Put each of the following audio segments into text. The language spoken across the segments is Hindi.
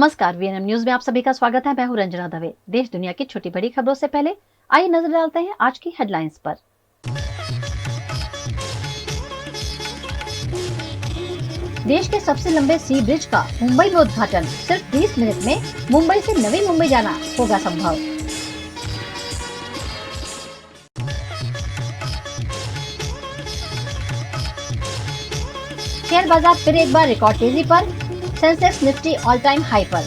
नमस्कार, वीएनएम न्यूज में आप सभी का स्वागत है। मैं हूं रंजना दवे। देश दुनिया की छोटी बड़ी खबरों से पहले आइए नजर डालते हैं आज की हेडलाइंस पर। देश के सबसे लंबे सी ब्रिज का मुंबई में उद्घाटन। सिर्फ 20 मिनट में मुंबई से नवी मुंबई जाना होगा संभव। शेयर बाजार फिर एक बार रिकॉर्ड तेजी पर। Sensex Nifty all time high पर।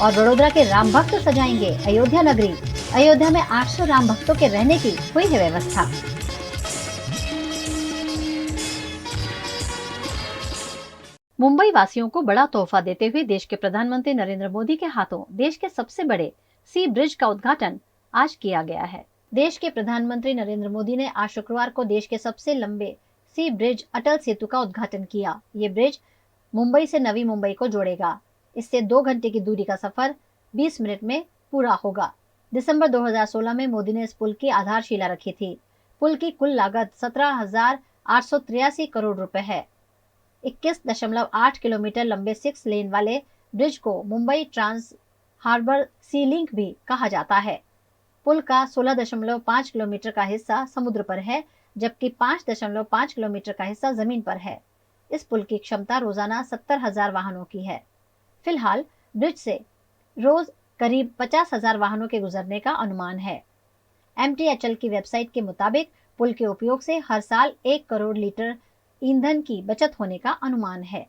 और वडोदरा के राम भक्त सजाएंगे अयोध्या नगरी। अयोध्या में 800 राम भक्तों के रहने की हुई है व्यवस्था। मुंबई वासियों को बड़ा तोहफा देते हुए देश के प्रधानमंत्री नरेंद्र मोदी के हाथों देश के सबसे बड़े सी ब्रिज का उद्घाटन आज किया गया है। देश के प्रधानमंत्री नरेंद्र मोदी ने आज शुक्रवार को देश के सबसे लंबे सी ब्रिज अटल सेतु का उद्घाटन किया। ये ब्रिज मुंबई से नवी मुंबई को जोड़ेगा। इससे 2 घंटे की दूरी का सफर 20 मिनट में पूरा होगा। दिसंबर 2016 में मोदी ने इस पुल की आधारशिला रखी थी। पुल की कुल लागत 17,883 करोड़ रुपए है। 21.8 किलोमीटर लंबे 6 लेन वाले ब्रिज को Mumbai trans harbour sea link भी कहा जाता है। पुल का 16.5 किलोमीटर का हिस्सा समुद्र पर है, जबकि 5.5 किलोमीटर का हिस्सा जमीन पर है। इस पुल की क्षमता रोजाना 70,000 वाहनों की है। फिलहाल ब्रिज से रोज करीब 50,000 वाहनों के गुजरने का अनुमान है। MTHL की वेबसाइट के मुताबिक पुल के उपयोग से हर साल 1 करोड़ लीटर ईंधन की बचत होने का अनुमान है।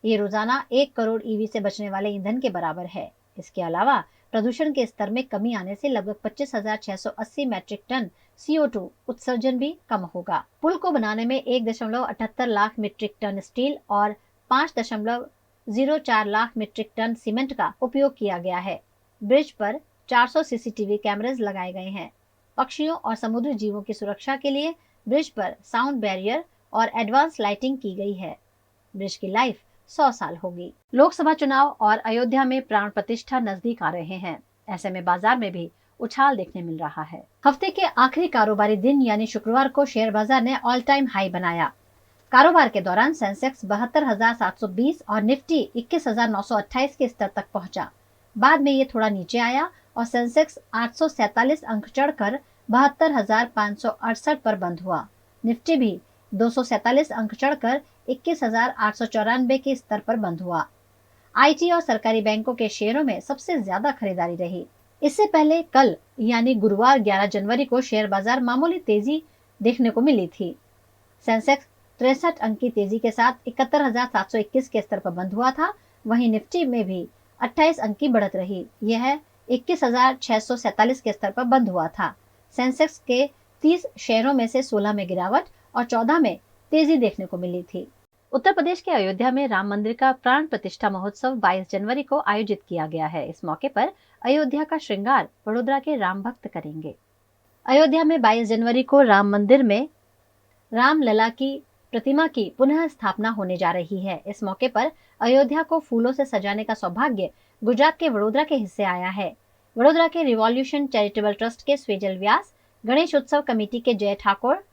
ये रोजाना 1 करोड़ EV से बचने वाले ईंधन के बराबर है। इसके अलावा प्रदूषण के स्तर में कमी आने से लगभग 25,680 मैट्रिक टन CO2 उत्सर्जन भी कम होगा। पुल को बनाने में 1.78 लाख मीट्रिक टन स्टील और 5.04 लाख मीट्रिक टन सीमेंट का उपयोग किया गया है। ब्रिज पर 400 CCTV कैमरेज लगाए गए हैं। पक्षियों और समुद्री जीवों की सुरक्षा के लिए ब्रिज पर साउंड बैरियर और एडवांस लाइटिंग की गई है। ब्रिज की लाइफ 100 साल होगी। लोकसभा चुनाव और अयोध्या में प्राण प्रतिष्ठा नजदीक आ रहे हैं। ऐसे में बाजार में भी उछाल देखने मिल रहा है। हफ्ते के आखिरी कारोबारी दिन यानी शुक्रवार को शेयर बाजार ने ऑल टाइम हाई बनाया। कारोबार के दौरान सेंसेक्स 72,720 और निफ्टी 21,928 के स्तर तक पहुंचा। बाद में ये थोड़ा नीचे आया और सेंसेक्स 847 अंक चढ़कर 72,568 पर बंद हुआ। निफ्टी भी 247 अंक चढ़कर 21,894 के स्तर पर बंद हुआ। IT और सरकारी बैंकों के शेयरों में सबसे ज्यादा खरीदारी रही। इससे पहले कल यानी गुरुवार 11 जनवरी को शेयर बाजार मामूली तेजी देखने को मिली थी। सेंसेक्स 63 अंक की तेजी के साथ 71,721 के स्तर पर बंद हुआ था। वहीं निफ्टी में भी 28 अंक की बढ़त रही। यह 21,647 के स्तर पर बंद हुआ था। सेंसेक्स के 30 शेयरों में से 16 में गिरावट और 14 में तेजी देखने को मिली थी। उत्तर प्रदेश के अयोध्या में राम मंदिर का प्राण प्रतिष्ठा महोत्सव 22 जनवरी को आयोजित किया गया है। इस मौके पर अयोध्या का श्रृंगार वडोदरा के राम भक्त करेंगे। अयोध्या में 22 जनवरी को राम मंदिर में राम लला की प्रतिमा की पुनः स्थापना होने जा रही है। इस मौके पर अयोध्या को फूलों से सजाने का सौभाग्य गुजरात के वडोदरा के हिस्से आया है। वडोदरा के रिवॉल्यूशन चैरिटेबल ट्रस्ट के स्वेजल व्यास, गणेश उत्सव कमेटी के जय ठाकुर,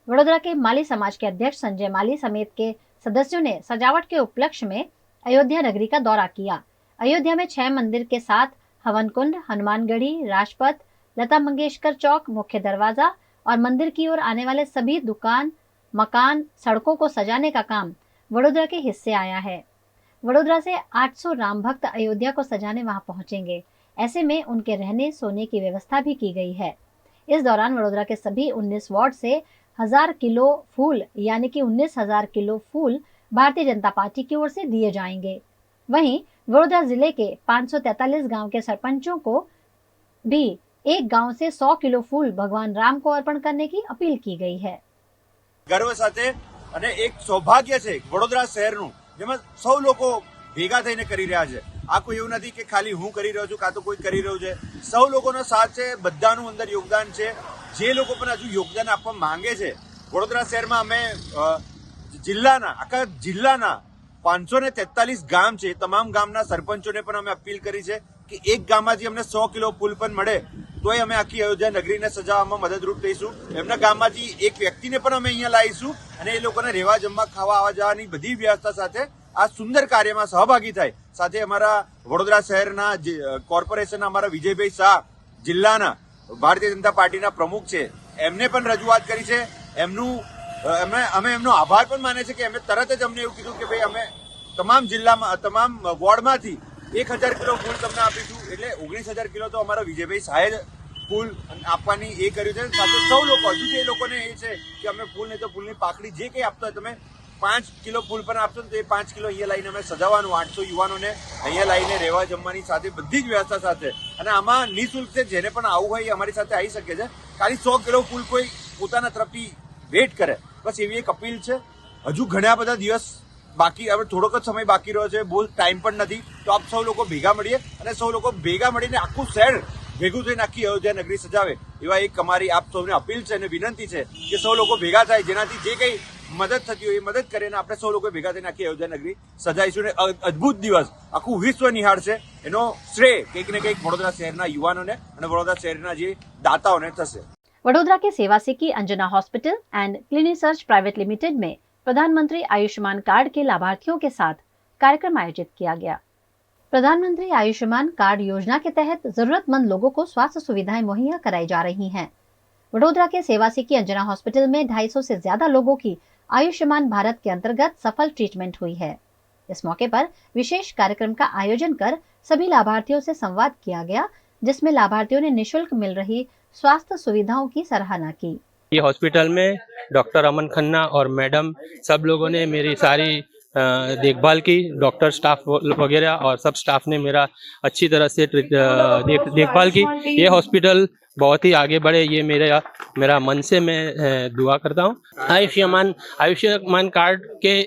वडोदरा के माली समाज के अध्यक्ष संजय माली समेत के सदस्यों ने सजावट के उपलक्ष्य में अयोध्या नगरी का दौरा किया। अयोध्या में 6 मंदिर के साथ हवन कुंड, हनुमानगढ़ी, राजपथ, लता मंगेशकर चौक, मुख्य दरवाजा और मंदिर की ओर आने वाले सभी दुकान, मकान, सड़कों को सजाने का काम वडोदरा के हिस्से आया है। वडोदरा से 800 राम भक्त अयोध्या को सजाने वहां पहुंचेंगे। ऐसे में उनके रहने सोने की व्यवस्था भी की गई है। इस दौरान वडोदरा के सभी 19 वार्ड से 1000 किलो फूल यानी कि 19,000 किलो फूल भारतीय जनता पार्टी की ओर से दिए जाएंगे। वहीं वडोदरा जिले के 543 गांव के सरपंचों को भी एक गांव से 100 किलो फूल भगवान राम को अर्पण करने की अपील की गई है। गर्व साथे અને એક સૌભાગ્ય છે વડોદરા શહેરનું, જેમાં સૌ લોકો ભેગા થઈને કરી રહ્યા છે। આ કોઈ એવું નથી કે ખાલી હું કરી રહ્યો છું કાં તો કોઈ કરી રહ્યું છે। સૌ લોકોનો સાથ છે, બધાનું અંદર યોગદાન છે। જે લોકો પણ હજુ યોગદાન આપવા માંગે છે, વડોદરા શહેરમાં અમે જિલ્લાના આખા જિલ્લાના 543 ગામ છે, તમામ ગામના સરપંચોને પણ અમે અપીલ કરી છે કે એક ગામમાંથી અમને 100 કિલો ફૂલ પણ મળે તોય અમે આખી અયોધ્યા નગરીને સજાવવામાં મદદરૂપ થઈશું. એમના ગામમાંથી એક વ્યક્તિને પણ અમે અહીંયા લાવીશું અને એ લોકોને રહેવા જમવા ખાવા આવવા જવાની બધી વ્યવસ્થા સાથે આ સુંદર કાર્યમાં સહભાગી થાય. સાથે અમારા વડોદરા શહેરના કોર્પોરેશનના અમારા વિજયભાઈ શાહ જિલ્લાના ભારતીય જનતા પાર્ટીના પ્રમુખ છે, એમને પણ રજૂઆત કરી છે. અમે એમનો આભાર પણ માને છે કે એમને તરત જ અમને એવું કીધું કે ભાઈ અમે તમામ જિલ્લામાં તમામ વોર્ડમાંથી 1000 કિલો ફૂલ તમને આપીશું. એટલે 19,000 કિલો તો અમારા વિજયભાઈ શાહે ફૂલ આપવાની એ કર્યું છે. સાથે સૌ લોકો હજુ જે લોકોને એ છે કે અમે ફૂલ નહીં તો ફૂલની પાકડી જે કંઈ આપતો હોય તમે 5 કિલો ફૂલ પણ આપશો ને તો એ 5 કિલો અહીંયા લાવીને અમે સજાવવાનું 800 યુવાનોને અહીંયા લાવીને રહેવા જમવાની સાથે બધી જ વ્યવસ્થા સાથે. અને આમાં નિઃશુલ્ક છે, જેને પણ આવવું હોય એ અમારી સાથે આવી શકે છે. ખાલી 100 કિલો ફૂલ કોઈ પોતાના તરફથી વેટ કરે, બસ એવી એક અપીલ છે. હજુ ઘણા બધા દિવસ બાકી, હવે થોડોક જ સમય બાકી રહ્યો છે, બહુ ટાઈમ પણ નથી. તો આપ સૌ લોકો ભેગા મળીએ અને સૌ લોકો ભેગા મળીને આખું શહેર ભેગું થઈને આખી અયોધ્યા નગરી સજાવે એવા એક અમારી આપ સૌને અપીલ છે અને વિનંતી છે કે સૌ લોકો ભેગા થાય, જેનાથી જે કંઈ મદદ થતી હોય એ મદદ કરે અને આપણે સૌ લોકો ભેગા થઈને આખી અયોધ્યા નગરી સજાઈશું. ને અદભુત દિવસ આખું વિશ્વ નિહાળશે, એનો શ્રેય કંઈક ને કંઈક વડોદરા શહેરના યુવાનોને અને વડોદરા શહેરના જે દાતાઓને થશે. वडोदरा के सेवासी की Anjana hospital and clinisearch private limited में प्रधानमंत्री आयुष्मान कार्ड के लाभार्थियों के साथ कार्यक्रम आयोजित किया गया. प्रधानमंत्री आयुष्मान कार्ड योजना के तहत जरूरतमंद लोगों को स्वास्थ्य सुविधाएं मुहैया कराई जा रही हैं. वडोदरा के सेवासी की अंजना हॉस्पिटल में 250 से ज्यादा लोगों की आयुष्मान भारत के अंतर्गत सफल ट्रीटमेंट हुई है. इस मौके पर विशेष कार्यक्रम का आयोजन कर सभी लाभार्थियों से संवाद किया गया, जिसमें लाभार्थियों ने निःशुल्क मिल रही स्वास्थ्य सुविधाओं की सराहना की. ये हॉस्पिटल में डॉक्टर अमन खन्ना और मैडम सब लोगों ने मेरी सारी देखभाल की, डॉक्टर स्टाफ वगैरह और सब स्टाफ ने मेरा अच्छी तरह से देखभाल की. ये हॉस्पिटल बहुत ही आगे बढ़े, ये मेरा मन से मैं दुआ करता हूँ. आयुष्मान कार्ड के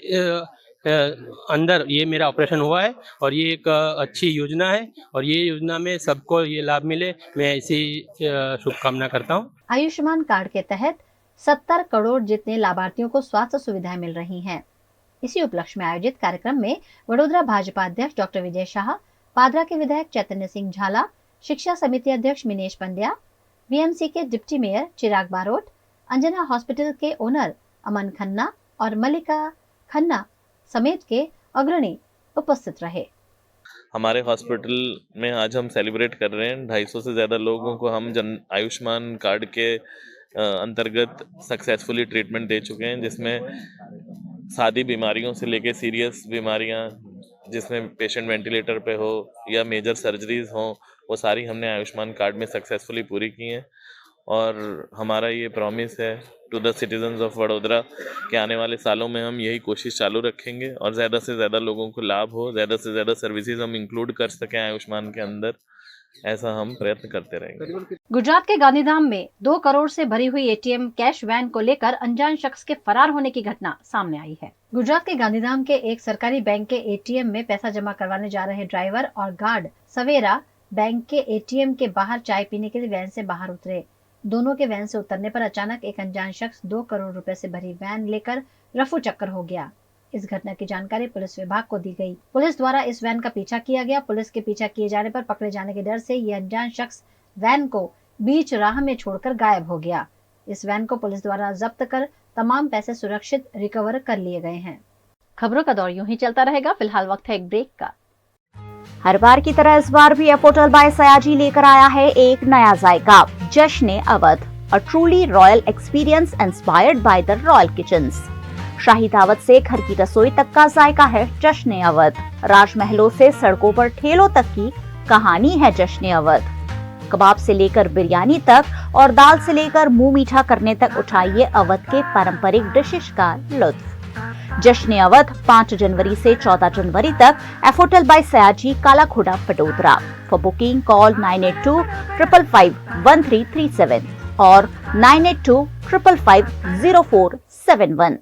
अंदर ये मेरा ऑपरेशन हुआ है और ये एक अच्छी योजना है और ये योजना में सबको ये लाभ मिले, मैं ऐसी शुभकामना करता हूँ. आयुष्मान कार्ड के तहत 70 करोड़ जितने लाभार्थियों को स्वास्थ्य सुविधाएं मिल रही हैं. इसी उपलक्ष्य में आयोजित कार्यक्रम में वडोदरा भाजपा अध्यक्ष डॉक्टर विजय शाह, पादरा के विधायक चैतन्य सिंह झाला, शिक्षा समिति अध्यक्ष मिनेश पंड्या, बीएमसी के डिप्टी मेयर चिराग बारोट, अंजना हॉस्पिटल के ओनर अमन खन्ना और मल्लिका खन्ना समेत के अग्रणी उपस्थित रहे. हमारे हॉस्पिटल में आज हम सेलिब्रेट कर रहे हैं 250 से ज़्यादा लोगों को हम आयुष्मान कार्ड के अंतर्गत सक्सेसफुली ट्रीटमेंट दे चुके हैं, जिसमें सादी बीमारियों से लेके सीरियस बीमारियां जिसमें पेशेंट वेंटिलेटर पे हो या मेजर सर्जरीज हो, वो सारी हमने आयुष्मान कार्ड में सक्सेसफुली पूरी की हैं. और हमारा ये प्रॉमिस है to the citizens of Vadodara कि आने वाले सालों में हम यही कोशिश चालू रखेंगे और ज़्यादा से ज़्यादा लोगों को लाभ हो, ज़्यादा से ज़्यादा सर्विसेज हम इंक्लूड कर सकें आयुष्मान के अंदर, ऐसा हम प्रयत्न करते रहेंगे. गुजरात के गांधीधाम में 2 करोड़ से भरी हुई एटीएम कैश वैन को लेकर अनजान शख्स के फरार होने की घटना सामने आई है. गुजरात के गांधीधाम के एक सरकारी बैंक के एटीएम में पैसा जमा करवाने जा रहे ड्राइवर और गार्ड सवेरा बैंक के एटीएम के बाहर चाय पीने के लिए वैन से बाहर उतरे. दोनों के वैन से उतरने पर अचानक एक अनजान शख्स 2 करोड़ रुपए से भरी वैन लेकर रफू चक्कर हो गया. इस घटना की जानकारी पुलिस विभाग को दी गई. पुलिस द्वारा इस वैन का पीछा किया गया. पुलिस के पीछा किए जाने पर पकड़े जाने के डर से ये अनजान शख्स वैन को बीच राह में छोड़कर गायब हो गया. इस वैन को पुलिस द्वारा जब्त कर तमाम पैसे सुरक्षित रिकवर कर लिए गए हैं. खबरों का दौर यूं ही चलता रहेगा. फिलहाल वक्त है एक ब्रेक का. हर बार की तरह इस बार भी एफोटल बाय सयाजी लेकर आया है एक नया जायका, जश्न Awadh, a truly royal experience inspired by the royal kitchens. शाही दावत से घर की रसोई तक का जायका है जश्न अवध. राजमहलों से सड़कों पर ठेलों तक की कहानी है जश्न अवध. कबाब से लेकर बिरयानी तक और दाल से लेकर मुंह मीठा करने तक उठाइए अवध के पारंपरिक डिशेस का लुत्फ. जश्न अवध 5 जनवरी से 14 जनवरी तक एफोटल बाय सयाजी, काला खोड़ा, वडोदरा. फॉर बुकिंग कॉल 9825551337 और 9825550471.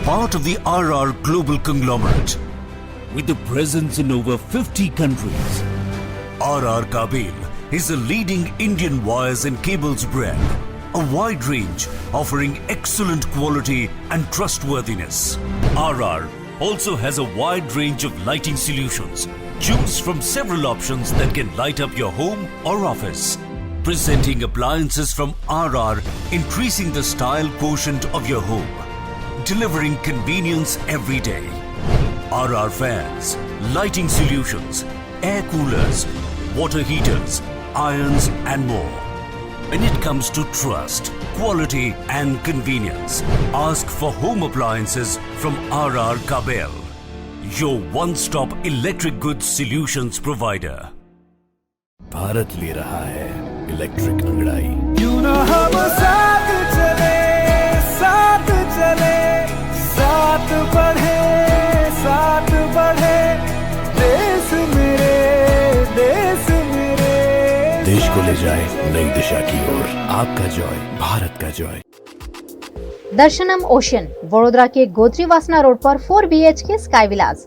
Part of the RR Global Conglomerate. With a presence in over 50 countries, RR Kabel is a leading Indian wires and cables brand. A wide range offering excellent quality and trustworthiness. RR also has a wide range of lighting solutions Choose from several options that can light up your home or office. Presenting appliances from RR, increasing the style quotient of your home. Delivering convenience every day. RR fans, lighting solutions, air coolers, water heaters, irons and more. When it comes to trust, quality and convenience, ask for home appliances from RR Kabel, your one-stop electric goods solutions provider. Bharat ले रहा है इलेक्ट्रिक अंगड़ाई। क्यों ना हम साथ चले, साथ चले, साथ बढ़े, साथ बढ़े, देश मेरे, देश मेरे। देश को ले जाए नई दिशा की ओर। आपका जॉय, भारत का जॉय। दर्शनम ओशन, वडोदरा के गोत्रीवासना रोड पर 4 BHK स्काई विलास।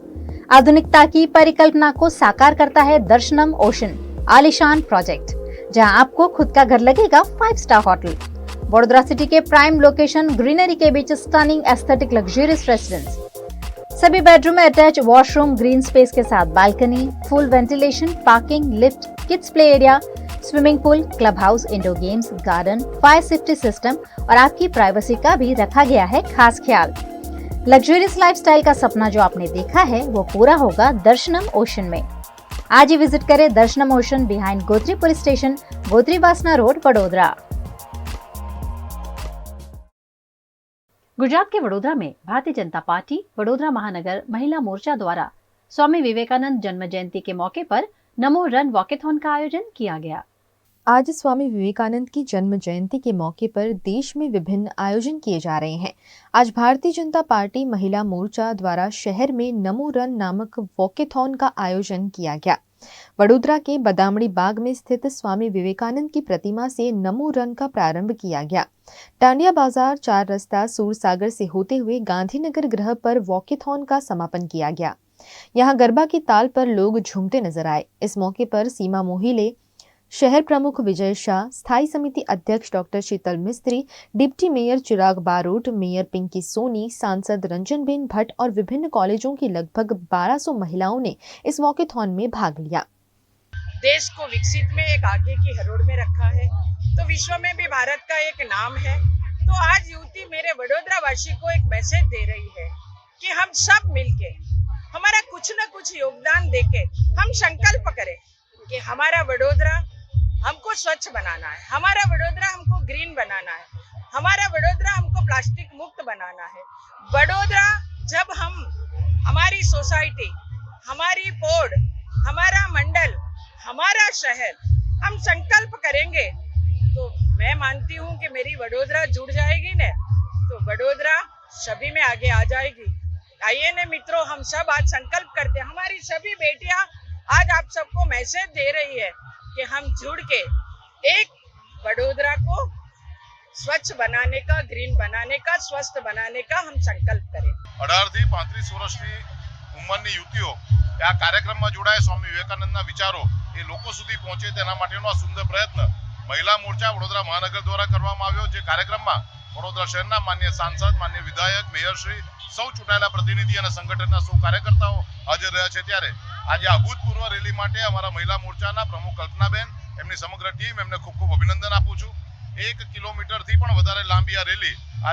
आधुनिकता की परिकल्पना को साकार करता है दर्शनम ओशन आलीशान प्रोजेक्ट, जहां आपको खुद का घर लगेगा 5 स्टार होटल। वडोदरा सिटी के प्राइम लोकेशन, ग्रीनरी के बीच स्टनिंग एस्थेटिक लग्जरियस रेसिडेंस। सभी बेडरूम में अटैच वॉशरूम, ग्रीन स्पेस के साथ balcony, full ventilation, parking, lift, kids play area, swimming pool, club house, indoor games, garden, fire safety system और आपकी प्राइवेसी का भी रखा गया है खास ख्याल। लग्जरियस लाइफस्टाइल का सपना जो आपने देखा है वो पूरा होगा दर्शनम ओशन में। आज ही विजिट करें दर्शनम ocean behind Gotri police station, गोत्रीवासना road, Vadodara. Gujarat के वडोदरा में भारतीय जनता पार्टी वडोदरा महानगर महिला मोर्चा द्वारा स्वामी विवेकानंद जन्म जयंती के मौके पर नमो रन वॉकेथॉन का आयोजन किया गया। आज स्वामी विवेकानंद की जन्म जयंती के मौके पर देश में विभिन्न आयोजन किए जा रहे हैं। आज भारतीय जनता पार्टी महिला मोर्चा द्वारा शहर में नमो रन नामक वॉकेथॉन का आयोजन किया गया। वडोदरा के बदामड़ी बाग में स्थित स्वामी विवेकानंद की प्रतिमा से नमो रन का प्रारंभ किया गया। टांडिया बाजार, 4 रास्ता, सूरसागर से होते हुए गांधीनगर गृह पर वॉकेथॉन का समापन किया गया। यहाँ गरबा की ताल पर लोग झूमते नजर आए। इस मौके पर सीमा मोहिले, शहर प्रमुख विजय शाह, स्थायी समिति अध्यक्ष डॉक्टर शीतल मिस्त्री, डिप्टी मेयर चिराग बारोट, मेयर पिंकी सोनी, सांसद रंजनबेन भट्ट और विभिन्न कॉलेजों की लगभग 1200 महिलाओं ने इस वॉकेथॉन में भाग लिया। देश को विकसित में एक आगे की हरोड़ में रखा है, तो विश्व में भी भारत का एक नाम है। तो आज युवती मेरे वडोदरा वासी को एक मैसेज दे रही है कि हम सब मिलके हमारा कुछ न कुछ योगदान देके हम संकल्प करें कि हमारा वडोदरा हमको स्वच्छ बनाना है, हमारा वडोदरा हमको ग्रीन बनाना है, हमारा वडोदरा हमको प्लास्टिक मुक्त बनाना है। वडोदरा जब हम हमारी सोसाइटी, हमारी पौड़, हमारा मंडल, हमारा शहर हम संकल्प करेंगे तो मैं मानती हूँ कि मेरी वडोदरा जुड़ जाएगी न, तो वडोदरा सभी में आगे आ जाएगी। आइए न मित्रों, हम सब आज संकल्प करते हैं। हमारी सभी बेटियां आज आप सबको मैसेज दे रही है कि हम जुड़ के एक वडोदरा को स्वच्छ बनाने का, ग्रीन बनाने का, स्वस्थ बनाने का हम संकल्प करें। 18 થી 35 વર્ષની ઉંમરની યુવતીઓ આ કાર્યક્રમમાં જોડાય, સ્વામી વિવેકાનંદના વિચારો એ લોકો સુધી પહોંચે તેના માટેનો આ સુંદર પ્રયત્ન મહિલા મોરચા વડોદરા મહાનગર દ્વારા કરવામાં આવ્યો। જે કાર્યક્રમમાં વડોદરા શહેરના માન્ય સાંસદ, માન્ય વિધાયક, મેયરશ્રી, સૌ ચૂંટાયેલા પ્રતિનિધિ અને સંગઠનના સૌ કાર્યકર્તાઓ હાજર રહ્યા છે। ત્યારે આજે આ ભૂતપૂર્વ રેલી માટે અમારા મહિલા મોરચાના પ્રમુખ કલ્પનાબેન, એમની સમગ્ર ટીમ, એમને ખૂબ ખૂબ અભિનંદન આપું છું। 1 કિલોમીટરથી પણ વધારે લાંબી આ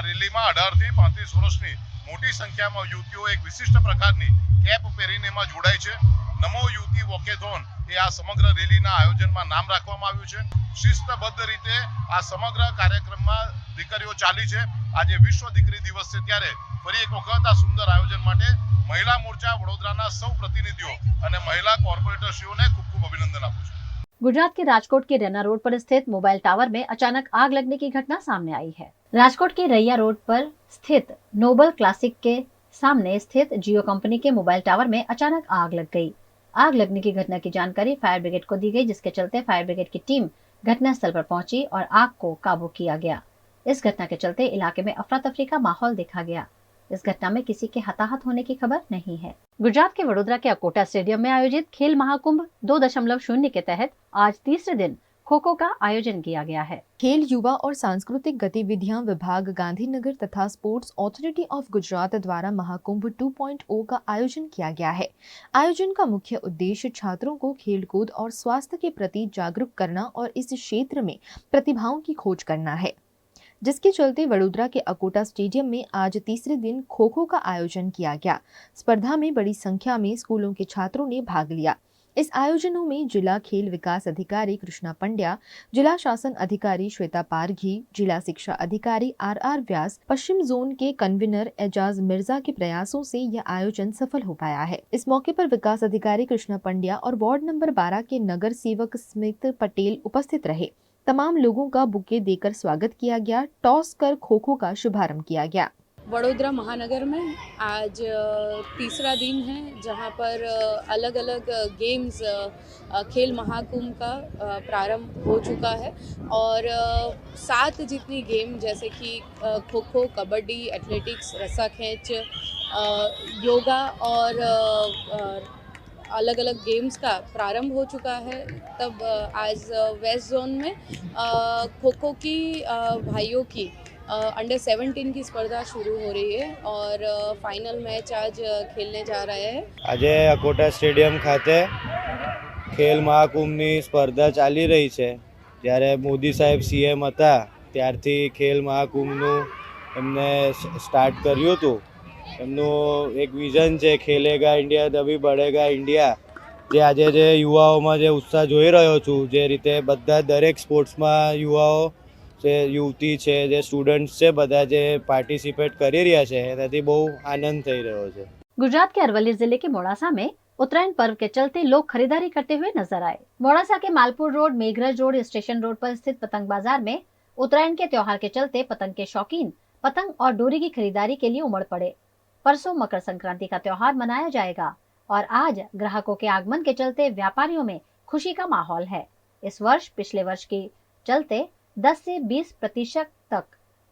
રેલીમાં 18 થી 35 વર્ષની મોટી સંખ્યામાં યુવતીઓ એક વિશિષ્ટ પ્રકારની કેપ પહેરીને એમાં જોડાય છે। નમો યુવતી વોકેથોન એ આ સમગ્ર રેલીના આયોજનમાં નામ રાખવામાં આવ્યું છે। શિસ્તબદ્ધ રીતે આ સમગ્ર કાર્યક્રમમાં દીકરીઓ ચાલી છે। આજે વિશ્વ દીકરી દિવસ છે, ત્યારે ફરી એક વખત આ સુંદર આયોજન માટે महिला मोर्चा वडोदराना सौ प्रतिनिधियों અને महिला कॉर्पोरेटरश्रीओने खूब खूब अभिनंदन आपू छूं। गुजरात के राजकोट के रेना रोड पर स्थित मोबाइल टावर में अचानक आग लगने की घटना सामने आई है। राजकोट के रैया रोड पर स्थित नोबल क्लासिक के सामने स्थित जियो कंपनी के मोबाइल टावर में अचानक आग लग गई। आग लगने की घटना की जानकारी फायर ब्रिगेड को दी गई, जिसके चलते फायर ब्रिगेड की टीम घटनास्थल पर पहुंची और आग को काबू किया गया। इस घटना के चलते इलाके में अफरा तफरी का माहौल देखा गया। इस घटना में किसी के हताहत होने की खबर नहीं है। गुजरात के वडोदरा के अकोटा स्टेडियम में आयोजित खेल महाकुंभ 2.0 के तहत आज तीसरे दिन खो खो का आयोजन किया गया है। खेल, युवा और सांस्कृतिक गतिविधियां विभाग गांधीनगर तथा स्पोर्ट्स अथॉरिटी ऑफ गुजरात द्वारा महाकुंभ 2.0 का आयोजन किया गया है। आयोजन का मुख्य उद्देश्य छात्रों को खेलकूद और स्वास्थ्य के प्रति जागरूक करना और इस क्षेत्र में प्रतिभाओं की खोज करना है, जिसके चलते वडोदरा के अकोटा स्टेडियम में आज तीसरे दिन खो खो का आयोजन किया गया। स्पर्धा में बड़ी संख्या में स्कूलों के छात्रों ने भाग लिया। इस आयोजनों में जिला खेल विकास अधिकारी कृष्णा पंड्या, जिला शासन अधिकारी श्वेता पारघी, जिला शिक्षा अधिकारी आर व्यास, पश्चिम जोन के कन्वीनर एजाज मिर्जा के प्रयासों से यह आयोजन सफल हो पाया है। इस मौके पर विकास अधिकारी कृष्णा पंड्या और वार्ड नंबर 12 के नगर सेवक स्मित पटेल उपस्थित रहे। तमाम लोगों का बुके देकर स्वागत किया गया। टॉस कर खो खो का शुभारंभ किया गया। वडोदरा महानगर में आज तीसरा दिन है जहां पर अलग अलग गेम्स खेल महाकुंभ का प्रारंभ हो चुका है और 7 जितनी गेम जैसे कि खो खो, कबड्डी, एथलेटिक्स, रस्सा खींच, योगा और अलग अलग गेम्स का प्रारंभ हो चुका है। तब आज वेस्ट जोन में खो खो की भाइयों की अंडर 17 की स्पर्धा शुरू हो रही है और फाइनल मैच आज खेलने जा रहे हैं। આજે અકોટા સ્ટેડિયમ ખાતે ખેલ મહાકુંભની સ્પર્ધા ચાલી રહી છે। જ્યારે મોદી સાહેબ સીએમ હતા ત્યારથી ખેલ મહાકુંભનું એમને સ્ટાર્ટ કર્યું હતું। એમનું એક વિઝન છે ખેલેગા ઇન્ડિયા તભી બઢેગા ઇન્ડિયા, જે આજે જે યુવાઓમાં જે ઉત્સાહ જોઈ રહ્યો છું, જે રીતે બધા દરેક સ્પોર્ટ્સમાં યુવાઓ જે યુવતી છે, જે સ્ટુડન્ટ્સ છે, બધા જે પાર્ટિસિપેટ કરી રહ્યા છે એનાથી બહુ આનંદ થઈ રહ્યો છે। गुजरात के अरवली जिले के मोड़ासा में उत्तरायण पर्व के चलते लोग खरीदारी करते हुए नजर आए। मोड़ासा के Malpur road, Meghraj road, station road पर स्थित पतंग बाजार में उत्तरायण के त्योहार के चलते पतंग के शौकीन पतंग और डोरी की खरीदारी के लिए उमड़ पड़े। परसों मकर संक्रांति का त्योहार मनाया जाएगा और आज ग्राहकों के आगमन के चलते व्यापारियों में खुशी का माहौल है। इस वर्ष पिछले वर्ष के चलते 10 से 20% तक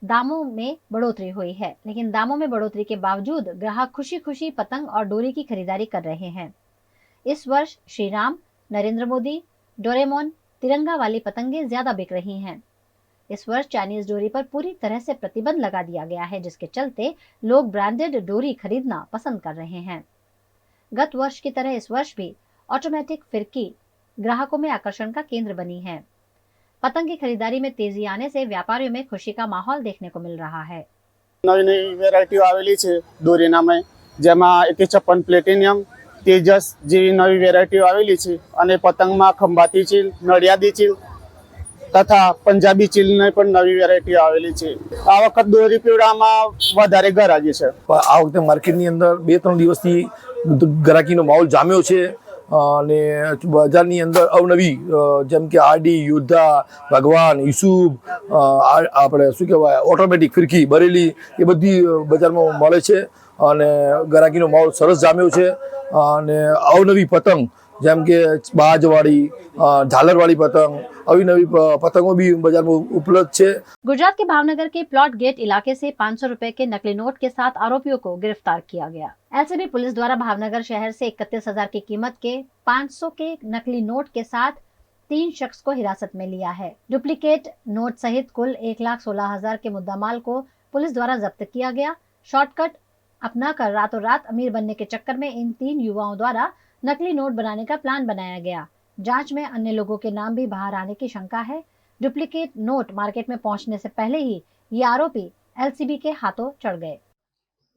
दामों में बढ़ोतरी हुई है, लेकिन दामों में बढ़ोतरी के बावजूद ग्राहक खुशी खुशी पतंग और डोरी की खरीदारी कर रहे हैं। इस वर्ष श्री राम, नरेंद्र मोदी, डोरेमोन, तिरंगा वाली पतंगे ज्यादा बिक रही हैं। इस वर्ष चाइनीज डोरी पर पूरी तरह से प्रतिबंध लगा दिया गया है, जिसके चलते लोग ब्रांडेड डोरी खरीदना पसंद कर रहे हैं। गत वर्ष की तरह इस वर्ष भी ऑटोमेटिक फिरकी ग्राहकों में आकर्षण का केंद्र बनी है। पतंग की खरीदारी में तेजी आने से व्यापारियों में खुशी का माहौल देखने को मिल रहा है। नवी नवी वेरायटीओ आवेली છે દોરીનામાં, જેમાં 156 પ્લેટિનિયમ, તેજસ જેવી નવી વેરાયટીઓ આવેલી છે અને પતંગમાં ખંભાતી ચીલ, નડિયાદી ચીલ તથા પંજાબી ચીલની પણ નવી વેરાયટીઓ આવેલી છે। આ વખત દોરી પીવડામાં વધારે ગરાગી છે। આ વખતે માર્કેટની અંદર 2-3 દિવસથી ગરાકીનો માહોલ જામ્યો છે અને બજારની અંદર અવનવી જેમ કે આરડી, યોદ્ધા, ભગવાન, યુસુફ, આપણે શું કહેવાય ઓટોમેટિક ફિરકી, બરેલી, એ બધી બજારમાં મળે છે અને ગરાકીનો માહોલ સરસ જામ્યો છે અને અવનવી પતંગ જેમ કે બાજવાળી, ઝાલરવાળી પતંग, અવનવી પતંગો भी बाजार में उपलब्ध છે। गुजरात के भावनगर के प्लॉट गेट इलाके से 500 रुपए के नकली नोट के साथ आरोपियों को गिरफ्तार किया गया। एलसीबी पुलिस द्वारा भावनगर शहर से 31,000 की कीमत के 500 के नकली नोट के साथ 3 शख्स को हिरासत में लिया है। डुप्लीकेट नोट सहित कुल 1,16,000 के मुद्दामाल को पुलिस द्वारा जब्त किया गया। शॉर्टकट अपनाकर रातों रात अमीर बनने के चक्कर में इन 3 युवाओं द्वारा नकली नोट बनाने का प्लान बनाया गया। जांच में अन्य लोगों के नाम भी बाहर आने की शंका है। डुप्लीकेट नोट मार्केट में पहुंचने से पहले ही ये आरोपी एलसीबी के हाथों चढ़ गए।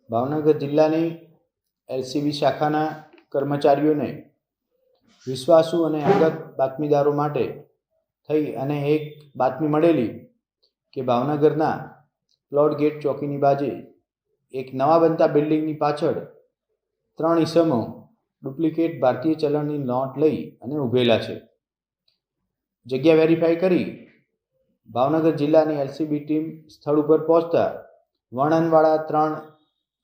भावनगर जिल्लाની एलसीबी શાખાના કર્મચારીઓને વિશ્વાસુ અને અંગત બાતમીદારો માટે થઈ અને એક બાતમી મળેલી કે ભાવનગરના પ્લોટ ગેટ ચોકીની બાજુ એક નવા બનતા બિલ્ડિંગની પાછળ 3 ઈસમો ડુપ્લિકેટ ભારતીય ચલણની નોટ લઈ અને ઊભેલા છે। જગ્યા વેરીફાઈ કરી ભાવનગર જિલ્લાની એલસીબી ટીમ સ્થળ ઉપર પહોંચતા વર્ણનવાળા 3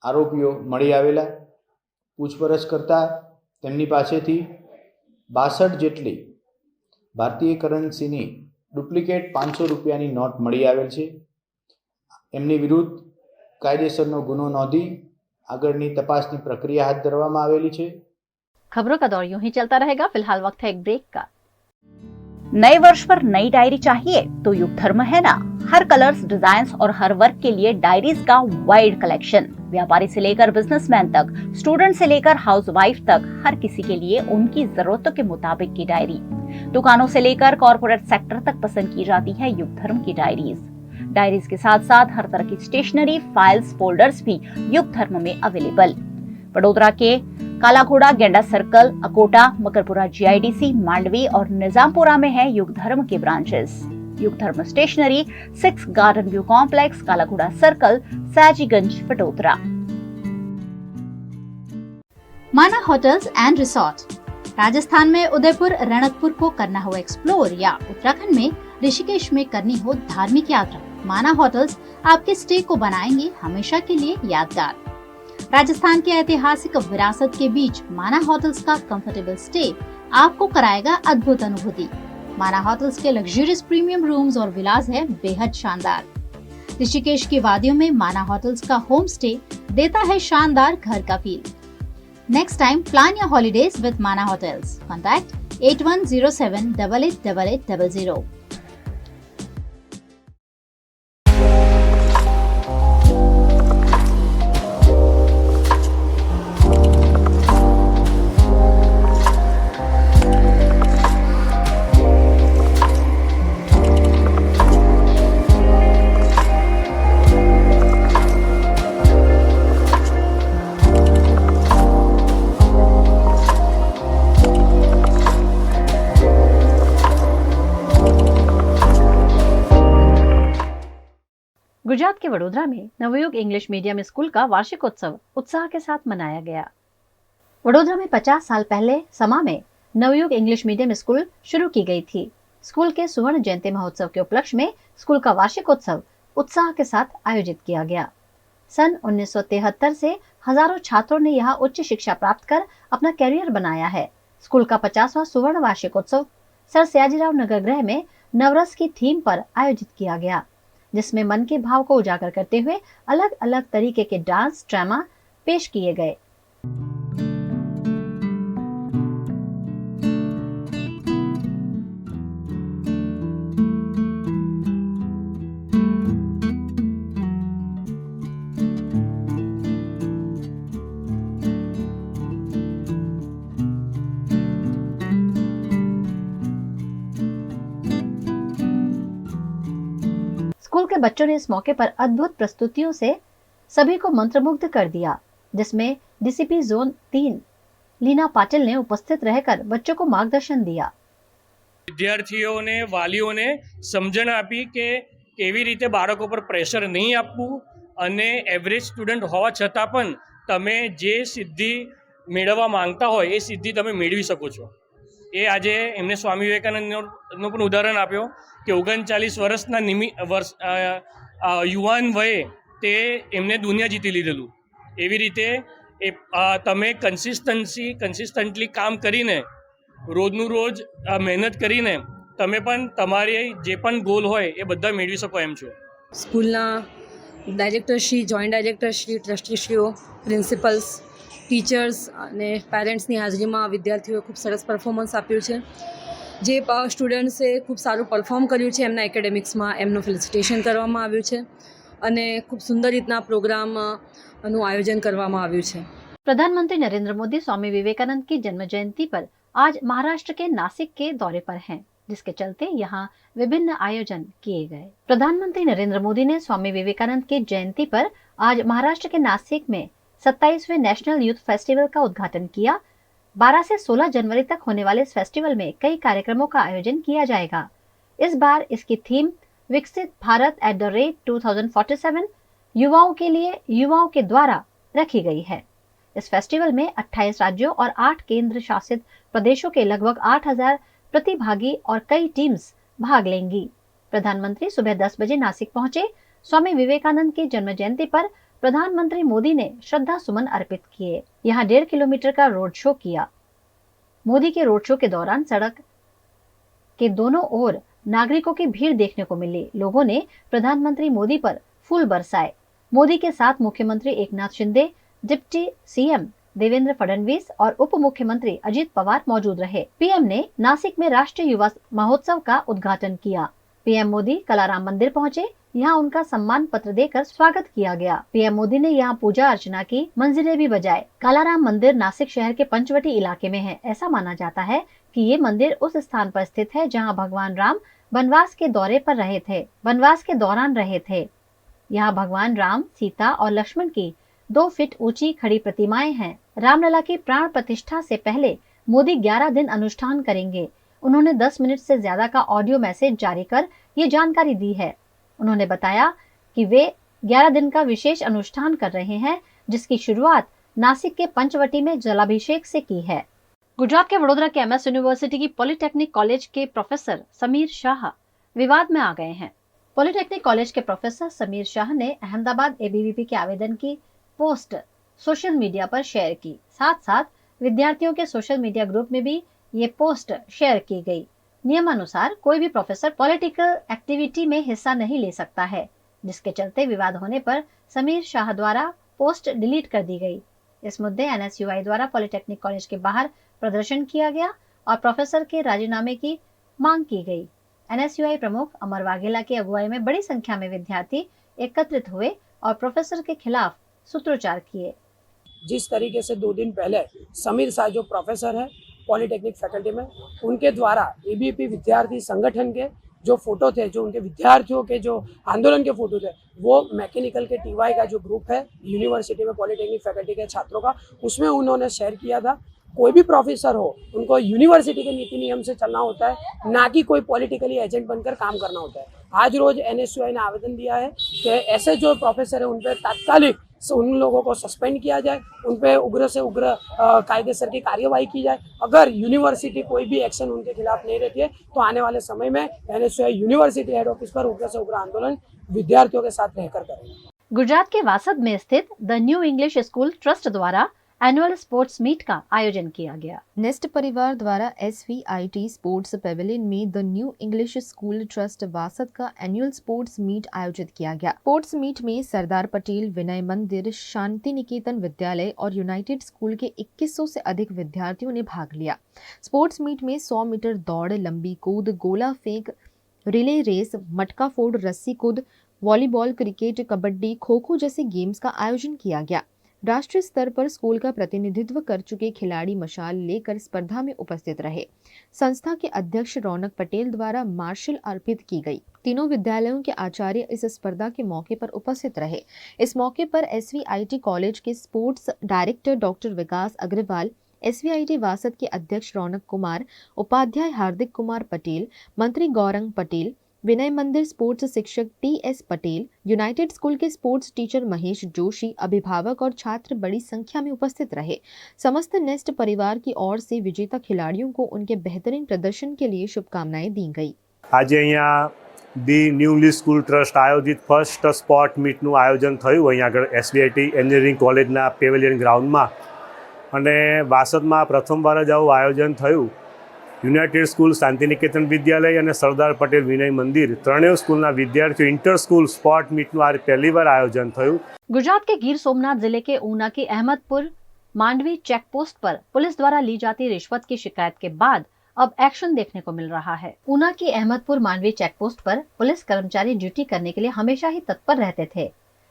આરોપીઓ મળી આવેલા। પૂછપરછ કરતા તેમની પાસેથી 62 જેટલી ભારતીય કરન્સીની ડુપ્લિકેટ 500 રૂપિયાની નોટ મળી આવેલ છે। એમની વિરુદ્ધ કાયદેસરનો ગુનો નોંધી આગળની તપાસની પ્રક્રિયા હાથ ધરવામાં આવેલી છે। खबरों का दौर यूं ही चलता रहेगा। फिलहाल वक्त है एक ब्रेक का। नए वर्ष पर नई डायरी चाहिए तो युग धर्म है ना। हर कलर्स, डिजाइन्स और हर वर्ग के लिए डायरीज का वाइड कलेक्शन। व्यापारी से लेकर बिजनेसमैन तक, स्टूडेंट से लेकर हाउसवाइफ तक, हर किसी के लिए उनकी जरूरतों के मुताबिक की डायरी। दुकानों से लेकर कॉर्पोरेट सेक्टर तक पसंद की जाती है युग धर्म की डायरीज। डायरीज के साथ साथ हर तरह की स्टेशनरी, फाइल्स, फोल्डर्स भी युग धर्म में अवेलेबल। वडोदरा के काला घोड़ा, गेंडा सर्कल, अकोटा, मकरपुरा GIDC, मांडवी और निजामपुरा में है युग धर्म के ब्रांचेस। युग धर्म स्टेशनरी, 6 गार्डन व्यू कॉम्प्लेक्स, काला घोड़ा सर्कल, सयाजीगंज, वडोदरा। माना होटल्स एंड रिसोर्ट। राजस्थान में उदयपुर, रणकपुर को करना हो एक्सप्लोर या उत्तराखंड में ऋषिकेश में करनी हो धार्मिक यात्रा, माना होटल्स आपके स्टे को बनाएंगे हमेशा के लिए यादगार। राजस्थान के ऐतिहासिक विरासत के बीच माना होटल्स का कंफर्टेबल स्टे आपको कराएगा अद्भुत अनुभूति। माना होटल्स के लग्जरियस प्रीमियम रूम्स और विलास है बेहद शानदार। ऋषिकेश की वादियों में माना होटल्स का होम स्टे देता है शानदार घर का feel. Next time plan your holidays with माना होटल्स। कॉन्टैक्ट 8107888800। गुजरात के वडोदरा में नवयुग इंग्लिश मीडियम स्कूल का वार्षिकोत्सव उत्साह के साथ मनाया गया। वडोदरा में 50 साल पहले समा में नवयुग इंग्लिश मीडियम स्कूल शुरू की गई थी। स्कूल के स्वर्ण जयंती महोत्सव के उपलक्ष्य में स्कूल का वार्षिकोत्सव उत्साह के साथ आयोजित किया गया। सन 1973 से हजारों छात्रों ने यहाँ उच्च शिक्षा प्राप्त कर अपना कैरियर बनाया है। स्कूल का 50वां सुवर्ण वार्षिकोत्सव सर सयाजीराव नगर गृह में नवरस की थीम पर आयोजित किया गया, जिसमें मन के भाव को उजागर करते हुए अलग अलग तरीके के डांस, ड्रामा पेश किए गए। स्कूल के बच्चों ने इस मौके पर अद्भुत प्रस्तुतियों से सभी को मंत्रमुग्ध कर दिया, जिसमें DCP जोन 3 लीना पाटिल ने उपस्थित रहकर बच्चों को मार्गदर्शन दिया। વિદ્યાર્થીઓને, વાલીઓને સમજણ આપી કે કેવી રીતે બાળકો પર પ્રેશર નહીં આપવું અને એવરેજ સ્ટુડન્ટ હોવા છતાં પણ તમે જે સિદ્ધિ મેળવવા માંગતા હોય એ સિદ્ધિ તમે મેળવી શકો છો। એ આજે એમને સ્વામી વિવેકાનંદનો પણ ઉદાહરણ આપ્યો કે 39 વર્ષના યુવાન વયે તે એમને દુનિયા જીતી લીધેલું। એવી રીતે તમે કન્સિસ્ટન્ટલી કામ કરીને રોજનું રોજ મહેનત કરીને તમે પણ તમારી જે પણ ગોલ હોય એ બધા મેળવી શકો એમ છો। સ્કૂલના ડાયરેક્ટરશ્રી, જોઈન્ટ ડાયરેક્ટરશ્રી, ટ્રસ્ટીશ્રીઓ, પ્રિન્સિપલ્સ, ટીચર્સ અને પેરેન્ટ્સની હાજરીમાં વિદ્યાર્થીઓએ ખૂબ સરસ પરફોર્મન્સ આપ્યું છે। જે સ્ટુડન્ટ્સે ખૂબ સારું પરફોર્મ કર્યું છે એમના એકેડેમિક્સમાં એમનું ફેલિસિટેશન કરવામાં આવ્યું છે અને ખૂબ સુંદર રીતના પ્રોગ્રામનું આયોજન કરવામાં આવ્યું છે। प्रधानमंत्री नरेंद्र मोदी स्वामी विवेकानंद की जन्म जयंती पर आज महाराष्ट्र के नासिक के दौरे पर हैं, जिसके चलते यहाँ विभिन्न आयोजन किए गए। प्रधानमंत्री नरेंद्र मोदी ने स्वामी विवेकानंद की जयंती पर आज महाराष्ट्र के नासिक में 27वें नेशनल यूथ फेस्टिवल का उद्घाटन किया। 12 से 16 जनवरी तक होने वाले इस फेस्टिवल में कई कार्यक्रमों का आयोजन किया जाएगा। इस बार इसकी थीम विकसित भारत @2047 युवाओं के लिए युवाओं के द्वारा रखी गई है। इस फेस्टिवल में 28 राज्यों और 8 केंद्र शासित प्रदेशों के लगभग 8000 प्रतिभागी और कई टीम्स भाग लेंगी। प्रधानमंत्री सुबह 10 बजे नासिक पहुंचे। स्वामी विवेकानंद की जन्म जयंती पर प्रधानमंत्री मोदी ने श्रद्धा सुमन अर्पित किए। यहाँ 1.5 किलोमीटर का रोड शो किया। मोदी के रोड शो के दौरान सड़क के दोनों ओर नागरिकों की भीड़ देखने को मिली। लोगों ने प्रधानमंत्री मोदी पर फूल बरसाए। मोदी के साथ मुख्यमंत्री एकनाथ शिंदे, डिप्टी CM देवेंद्र फडणवीस और उप मुख्यमंत्री अजित पवार मौजूद रहे। पीएम ने नासिक में राष्ट्रीय युवा महोत्सव का उद्घाटन किया। पीएम मोदी कलाराम मंदिर पहुंचे, यहाँ उनका सम्मान पत्र देकर स्वागत किया गया। पीएम मोदी ने यहाँ पूजा अर्चना की, मंजिलें भी बजाए। कालाराम मंदिर नासिक शहर के पंचवटी इलाके में है। ऐसा माना जाता है कि ये मंदिर उस स्थान पर स्थित है जहाँ भगवान राम वनवास के दौरान रहे थे। यहाँ भगवान राम, सीता और लक्ष्मण की 2 फीट ऊंची खड़ी प्रतिमाएं हैं। रामलला की प्राण प्रतिष्ठा से पहले मोदी 11 दिन अनुष्ठान करेंगे। उन्होंने 10 मिनट से ज्यादा का ऑडियो मैसेज जारी कर ये जानकारी दी है। उन्होंने बताया कि वे 11 दिन का विशेष अनुष्ठान कर रहे हैं, जिसकी शुरुआत नासिक के पंचवटी में जलाभिषेक से की है। गुजरात के वडोदरा के एमएस यूनिवर्सिटी की पॉलिटेक्निक कॉलेज के प्रोफेसर समीर शाह विवाद में आ गए हैं। पॉलिटेक्निक कॉलेज के प्रोफेसर समीर शाह ने अहमदाबाद एबीवीपी के आवेदन की पोस्ट सोशल मीडिया पर शेयर की। साथ साथ विद्यार्थियों के सोशल मीडिया ग्रुप में भी ये पोस्ट शेयर की गई। नियमानुसार कोई भी प्रोफेसर पॉलिटिकल एक्टिविटी में हिस्सा नहीं ले सकता है, जिसके चलते विवाद होने पर समीर शाह द्वारा पोस्ट डिलीट कर दी गई। इस मुद्दे एनएसयूआई द्वारा पॉलिटेक्निक कॉलेज के बाहर प्रदर्शन किया गया और प्रोफेसर के राजीनामे की मांग की गई। एनएसयूआई प्रमुख अमर वाघेला की अगुवाई में बड़ी संख्या में विद्यार्थी एकत्रित हुए और प्रोफेसर के खिलाफ सूत्रोच्चार किए। जिस तरीके से 2 दिन पहले समीर शाह जो प्रोफेसर है पॉलिटेक्निक फैकल्टी में, उनके द्वारा एबीवीपी विद्यार्थी संगठन के जो फोटो थे, जो उनके विद्यार्थियों के जो आंदोलन के फोटो थे, वो मैकेनिकल के टीवाई का जो ग्रुप है यूनिवर्सिटी में पॉलिटेक्निक फैकल्टी के छात्रों का, उसमें उन्होंने शेयर किया था। कोई भी प्रोफेसर हो, उनको यूनिवर्सिटी के नीति नियम से चलना होता है, ना कि कोई पॉलिटिकली एजेंट बनकर काम करना होता है। आज रोज एनएसयूआई ने आवेदन दिया है कि ऐसे जो प्रोफेसर है उन पर तात्कालिक उन लोगों को सस्पेंड किया जाए, उन पर उग्र से उग्र कायदेसर की कार्यवाही की जाए। अगर यूनिवर्सिटी कोई भी एक्शन उनके खिलाफ नहीं रहती है तो आने वाले समय में एनएसयूआई यूनिवर्सिटी हेड ऑफिस पर उग्र से उग्र आंदोलन विद्यार्थियों के साथ रहकर करेंगे। गुजरात के वासद में स्थित the new English school trust द्वारा एनुअल स्पोर्ट्स मीट का आयोजन किया गया। नेस्ट परिवार द्वारा SVIT स्पोर्ट्स पेविलियन में the new English school trust Vasad का एनुअल स्पोर्ट्स मीट आयोजित किया गया। स्पोर्ट्स मीट में सरदार पटेल विनय मंदिर, शांति निकेतन विद्यालय और यूनाइटेड स्कूल के 2100 से अधिक विद्यार्थियों ने भाग लिया। स्पोर्ट्स मीट में 100 मीटर दौड़, लंबी कूद, गोला फेंक, रिले रेस, मटका फोड़, रस्सी कूद, वॉलीबॉल, क्रिकेट, कबड्डी, खो-खो जैसे गेम्स का आयोजन किया गया। राष्ट्रीय स्तर पर स्कूल का प्रतिनिधित्व कर चुके खिलाड़ी मशाल लेकर स्पर्धा में उपस्थित रहे। संस्था के अध्यक्ष रौनक पटेल द्वारा मार्शल अर्पित की गई। तीनों विद्यालयों के आचार्य इस स्पर्धा के मौके पर उपस्थित रहे। इस मौके पर SVIT कॉलेज के स्पोर्ट्स डायरेक्टर डॉक्टर विकास अग्रवाल, SVIT वासद के अध्यक्ष रौनक कुमार, उपाध्याय हार्दिक कुमार पटेल, मंत्री गौरंग पटेल, विनय मंदिर स्पोर्ट्स शिक्षक TS पटेल, यूनाइटेड स्कूल के स्पोर्ट्स टीचर महेश जोशी, अभिभावक और छात्र बड़ी संख्या में उपस्थित रहे। समस्त नेस्ट परिवार की ओर से विजेता खिलाड़ियों को उनके बेहतरीन प्रदर्शन के लिए शुभकामनाएं दी गई। आज अहींया दी न्यू इंग्लिश स्कूल ट्रस्ट आयोजित फर्स्ट स्पोर्ट मीटનું આયોજન થયું અહીંયા આગળ SVIT એન્જિનિયરિંગ કોલેજના પેવેલિયન ગ્રાઉન્ડમાં, અને વાસદમાં પ્રથમવાર જ આવું આયોજન થયું। યુનાઇટેડ સ્કૂલ, શાંતિનિકેતન વિદ્યાલય અને સરદાર પટેલ વિનય મંદિર ત્રણેય સ્કૂલના વિદ્યાર્થીઓ ઇન્ટર સ્કૂલ સ્પોર્ટ મીટનું આ પહેલીવાર આયોજન થયું। गुजरात के गिर सोमनाथ जिले के ऊना की अहमदपुर मांडवी चेक पोस्ट पर पुलिस द्वारा ली जाती रिश्वत की शिकायत के बाद अब एक्शन देखने को मिल रहा है। ऊना की अहमदपुर मांडवी चेक पोस्ट पर पुलिस कर्मचारी ड्यूटी करने के लिए हमेशा ही तत्पर रहते थे,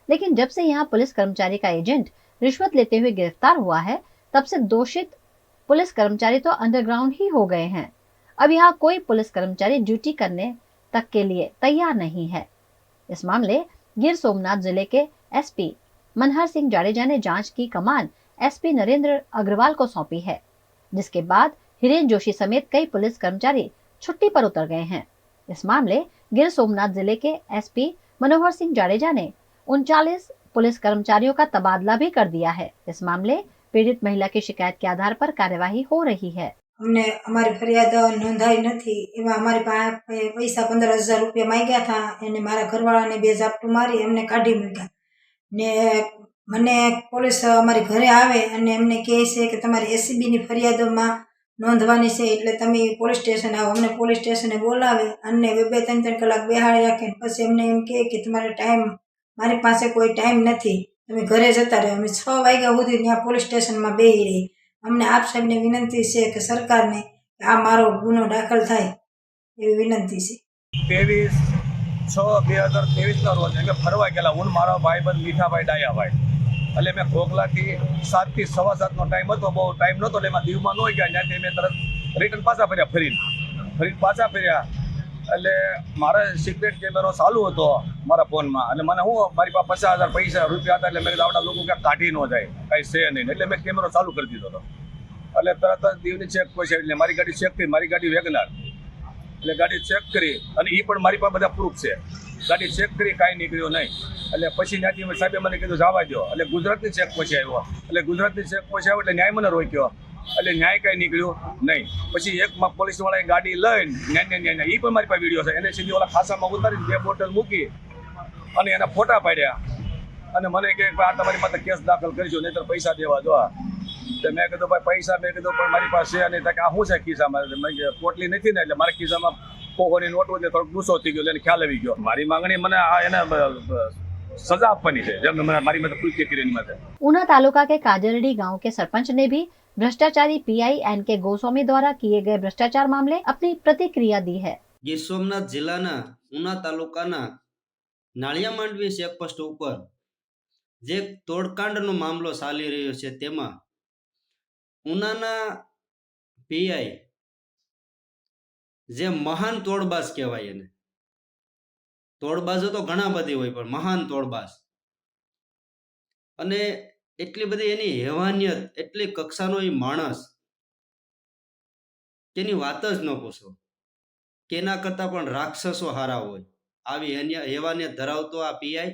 लेकिन जब से यहाँ पुलिस कर्मचारी का एजेंट रिश्वत लेते हुए गिरफ्तार हुआ है, तब से दोषित पुलिस कर्मचारी तो अंडरग्राउंड ही हो गए हैं। अब यहाँ कोई पुलिस कर्मचारी ड्यूटी करने तक के लिए तैयार नहीं है। इस मामले गिर सोमनाथ जिले के SP मनहर सिंह जाडेजा ने जांच की कमान SP नरेंद्र अग्रवाल को सौंपी है, जिसके बाद हिरेन जोशी समेत कई पुलिस कर्मचारी छुट्टी पर उतर गए हैं। इस मामले गिर सोमनाथ जिले के SP मनोहर सिंह जाडेजा ने 39 पुलिस कर्मचारियों का तबादला भी कर दिया है। इस मामले पीड़ित महिला की शिकायत के आधार पर कार्यवाही हो रही है। हमने हमारी फरियाद नोंधाई नहीं, एवं हमारे पैसा 15,000 रुपया मांग्या था। एने मारा घरवाळा ने 2 झापटू मारी एमने काढी मूक्या ने मने पोलीस अमारी घरे आवे अने एमने कहे छे के तमारी SCB नी फरियादमां नोंधवानी छे એટલે તમે પોલીસ સ્ટેશન આવો। અમને પોલીસ સ્ટેશને બોલાવે અને 2-3 કલાક બેહાડી રાખે, પછી એમને એમ કહે કે તમારે ટાઈમ, મારી પાસે કોઈ ટાઈમ નથી તમે ઘરે જતા રહો. અમે 6 વાગ્યા સુધી ત્યાં પોલીસ સ્ટેશનમાં બેસી રહી. અમને આપ સાહેબને વિનંતી છે કે સરકારને આ મારો ગુનો દાખલ થાય એવી વિનંતી છે. 23/6/2023 રોજ અમે ફરવા ગયેલા, હું મારો ભાઈબંધ મીઠાભાઈ ડાયાભાઈ. એટલે મેં ઘોઘલાથી 7 થી 7:15નો ટાઈમ હતો, બહુ ટાઈમ નહોતો એટલે એમાં દીવમાં ન ગયા. ત્યાંથી મેં તરત રિટર્ન પાછા ફર્યા, ફરીને પાછા ફર્યા. એટલે મારે સિક્રેટ કેમેરો ચાલુ હતો મારા ફોનમાં, અને મને હું મારી પાસે 50,000 રૂપિયા હતા. એટલે મેં કીધું આપણા લોકો ક્યાંક કાઢી ન જાય, કાંઈ છે નહીં. એટલે મેં કેમેરો ચાલુ કરી દીધો હતો. એટલે તરત જ દીવની ચેક પછી એટલે મારી ગાડી ચેક કરી, મારી ગાડી વેગનાર. એટલે ગાડી ચેક કરી, અને એ પણ મારી પાસે બધા પ્રૂફ છે. ગાડી ચેક કરી, કાંઈ નીકળ્યું નહીં. એટલે પછી ત્યાંથી સાહેબે મને કીધું જવા દો. એટલે ગુજરાતની ચેક પછી આવ્યો. એટલે ગુજરાતની ચેક પછી આવ્યો એટલે ન્યાય મને રોક્યો. એટલે ન્યાય કાંઈ નીકળ્યું નહીં. પછી એક પોલીસવાળાએ ગાડી લઈને ન્યાય એ પણ મારી પાસે વિડીયો છે. એને સીધી ઓલા ખાસામાં ઉતારીને 2 બોટલ મૂકી અને એના ફોટા પાડ્યા. અને મને કહે આ તમારી પાસે કેસ દાખલ કરીશું, નહીંતર પૈસા દેવા દો. તો મેં કીધું ભાઈ પૈસા, મેં કીધું પણ મારી પાસે છે નહીં. કે આ શું છે ખિસ્સામાં? પોટલી નથી ને, એટલે મારા ખિસ્સામાં કોકોની નોટ એટલે થોડોક ગુસ્સો થઈ ગયો, એટલે ખ્યાલ આવી ગયો. મારી માંગણી મને આ એને સજા આપવાની છે, જેમ મારી મતલબ કૃત્ય કર્યું માટે. ऊना तालुका के काजरडी गांव के सरपंच ने भी भ्रष्टाचारी पीआई एन.के. गोस्वामी द्वारा किए गए भ्रष्टाचार मामले अपनी प्रतिक्रिया दी है. ગીર સોમનાથ જિલ્લાના ઉના તાલુકાના નાળિયા માંડવી ચેકપોસ્ટ ઉપર જે તોડકાંડનો મામલો ચાલી રહ્યો છે, તેમાં ઉનાના પીઆઈ જે મહાન તોડબાજ કહેવાય, એને તોડબાજો તો ઘણા બધી હોય પણ મહાન તોડબાજ, અને એટલી બધી એની હેવાનિયત, એટલી કક્ષાનો એ માણસ તેની વાત જ ન પૂછો. કેના કરતા પણ રાક્ષસો હારા હોય. આવી હેવાનિયત ધરાવતો આ પીઆઈ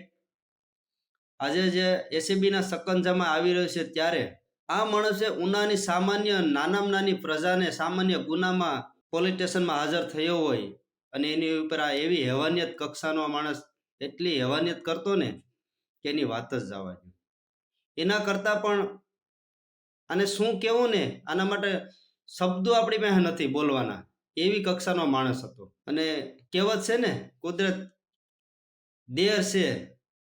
આજે જે એસીબીના સકંજામાં આવી રહ્યો છે, ત્યારે આ માણસે ઉનાની સામાન્ય નાનામાં નાની પ્રજાને સામાન્ય ગુનામાં પોલીસ સ્ટેશનમાં હાજર થયો હોય, અને એની ઉપર આ એવી હેવાનિયત કક્ષાનો માણસ એટલી હેવાનિયત કરતો ને કે એની વાત જ જવા દે. એના કરતા પણ આને શું કહેવું ને, આના માટે શબ્દો આપણી પાસે નથી બોલવાના, એવી કક્ષાનો માણસ હતો. અને કહેવત છે ને, કુદરત દેર છે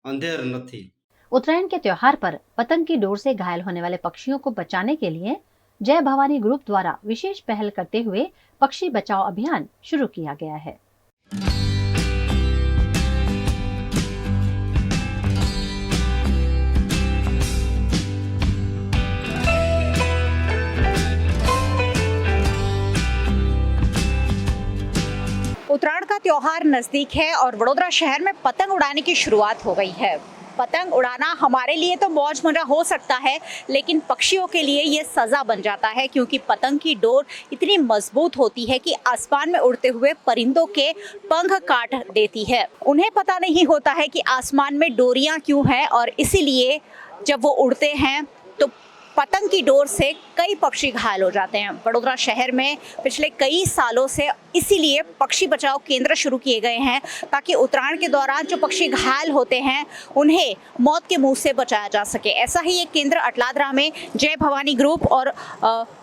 अंधेर नहीं. उत्तरायण के त्योहार पर पतंग की डोर से घायल होने वाले पक्षियों को बचाने के लिए जय भवानी ग्रुप द्वारा विशेष पहल करते हुए पक्षी बचाओ अभियान शुरू किया गया है. उत्तरायण का त्योहार नजदीक है और वडोदरा शहर में पतंग उड़ाने की शुरुआत हो गई है. पतंग उड़ाना हमारे लिए तो मौज मजा हो सकता है, लेकिन पक्षियों के लिए ये सजा बन जाता है, क्योंकि पतंग की डोर इतनी मजबूत होती है कि आसमान में उड़ते हुए परिंदों के पंख काट देती है. उन्हें पता नहीं होता है कि आसमान में डोरियां क्यों हैं, और इसीलिए जब वो उड़ते हैं तो पतंग की डोर से कई पक्षी घायल हो जाते हैं. वडोदरा शहर में पिछले कई सालों से इसीलिए पक्षी बचाओ केंद्र शुरू किए गए हैं, ताकि उत्तरायण के दौरान जो पक्षी घायल होते हैं उन्हें मौत के मुंह से बचाया जा सके. ऐसा ही एक केंद्र अटलादरा में जय भवानी ग्रुप और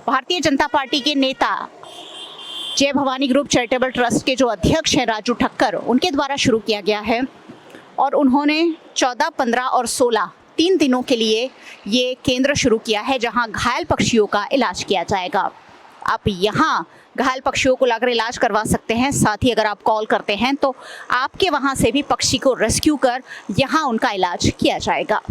भारतीय जनता पार्टी के नेता जय भवानी ग्रुप चैरिटेबल ट्रस्ट के जो अध्यक्ष हैं राजू ठक्कर, उनके द्वारा शुरू किया गया है. और उन्होंने 14, 15 और 16 3 दिनों के लिए ये केंद्र शुरू किया है, जहां घायल पक्षियों का इलाज किया जाएगा. आप यहाँ घायल पक्षियों को लाकर इलाज करवा सकते हैं. साथ ही अगर आप कॉल करते हैं तो आपके वहां से भी पक्षी को रेस्क्यू कर यहाँ उनका इलाज किया जाएगा.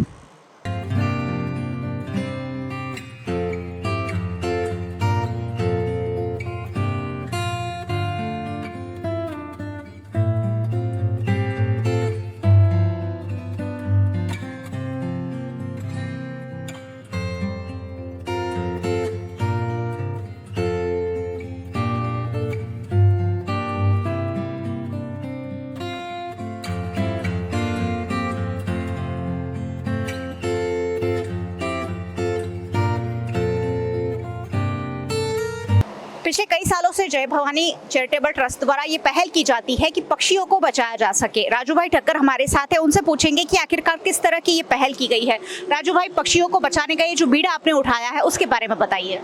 पिछले कई सालों से जय भवानी चैरिटेबल ट्रस्ट द्वारा ये पहल की जाती है कि पक्षियों को बचाया जा सके. राजू भाई ठक्कर हमारे साथ है, उनसे पूछेंगे कि आखिरकार किस तरह की ये पहल की गई है. राजू भाई, पक्षियों को बचाने का ये जो बीड़ा आपने उठाया है उसके बारे में बताइए.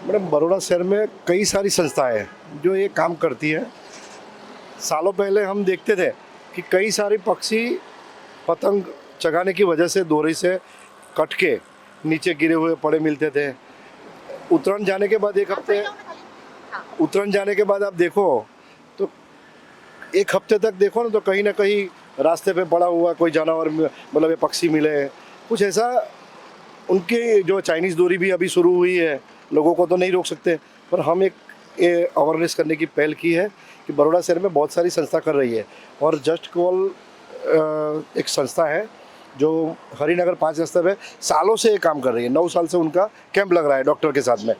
मैडम, बड़ौदा शहर में कई सारी संस्थाएं हैं जो ये काम करती हैं. सालों पहले हम देखते थे कि कई सारे पक्षी पतंग चगाने की वजह से, डोरी से कट के नीचे गिरे हुए पड़े मिलते थे। उत्तरायण जाने के बाद एक हफ्ते उत्तरायण जाने के बाद आप देखो तो एक हफ्ते तक देखो ना तो कहीं ना कहीं रास्ते पे पड़ा हुआ कोई जानवर मतलब ये पक्षी मिले कुछ ऐसा। उनकी जो चाइनीज़ डोरी भी अभी शुरू हुई है, लोगों को तो नहीं रोक सकते, पर हम एक अवेयरनेस करने की पहल की है कि बड़ौदा शहर में बहुत सारी संस्था कर रही है। और जस्ट कॉल एक संस्था है जो हरिनगर 5 रास्ते पे सालों से ये काम कर रही है। 9 साल से उनका कैंप लग रहा है डॉक्टर के साथ में।